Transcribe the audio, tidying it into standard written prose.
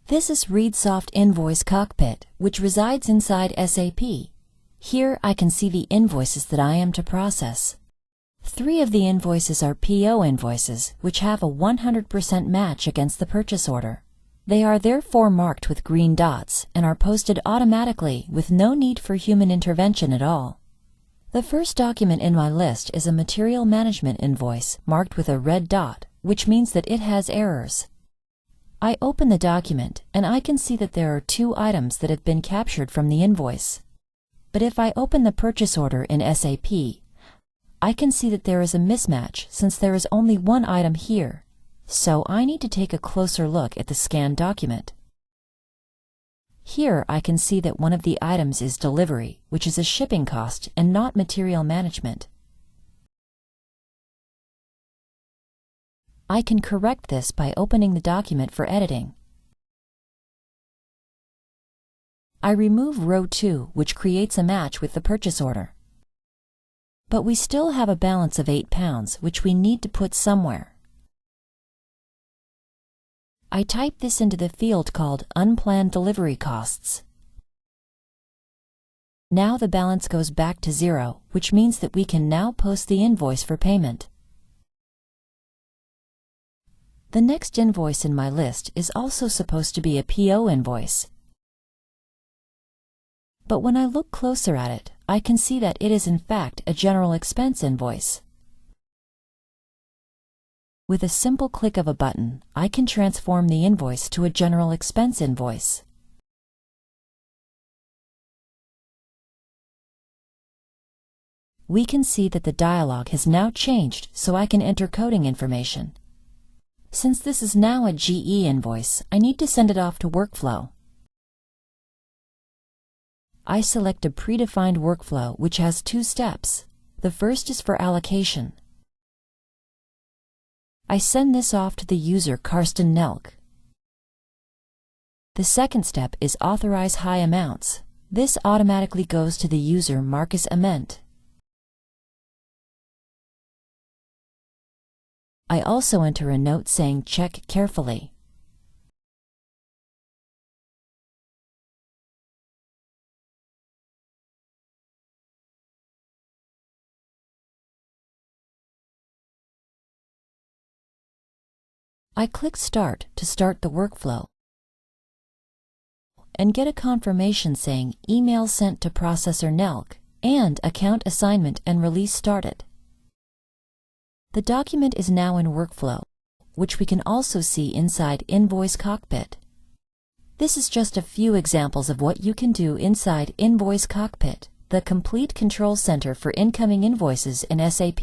This is ReadSoft Invoice Cockpit, which resides inside SAP. Here I can see the invoices that I am to process. 3 of the invoices are PO invoices, which have a 100% match against the purchase order. They are therefore marked with green dots and are posted automatically with no need for human intervention at all. The first document in my list is a material management invoice marked with a red dot, which means that it has errors. I open the document and I can see that there are 2 items that have been captured from the invoice. But if I open the purchase order in SAP, I can see that there is a mismatch since there is only 1 item here. So I need to take a closer look at the scanned document. Here I can see that one of the items is delivery, which is a shipping cost and not material management. I can correct this by opening the document for editing. I remove row 2, which creates a match with the purchase order. But we still have a balance of £8, which we need to put somewhere. I type this into the field called Unplanned Delivery Costs. Now the balance goes back to 0, which means that we can now post the invoice for payment. The next invoice in my list is also supposed to be a PO invoice. But when I look closer at it, I can see that it is in fact a general expense invoice. With a simple click of a button, I can transform the invoice to a general expense invoice. We can see that the dialog has now changed, so I can enter coding information. Since this is now a GE invoice, I need to send it off to workflow. I select a predefined workflow which has 2 steps. The first is for allocation. I send this off to the user Karsten Nelk. The second step is authorize high amounts. This automatically goes to the user Marcus Ament. I also enter a note saying check carefully. I click Start to start the workflow and get a confirmation saying email sent to processor Nelk and account assignment and release started. The document is now in workflow, which we can also see inside Invoice Cockpit. This is just a few examples of what you can do inside Invoice Cockpit, the complete control center for incoming invoices in SAP.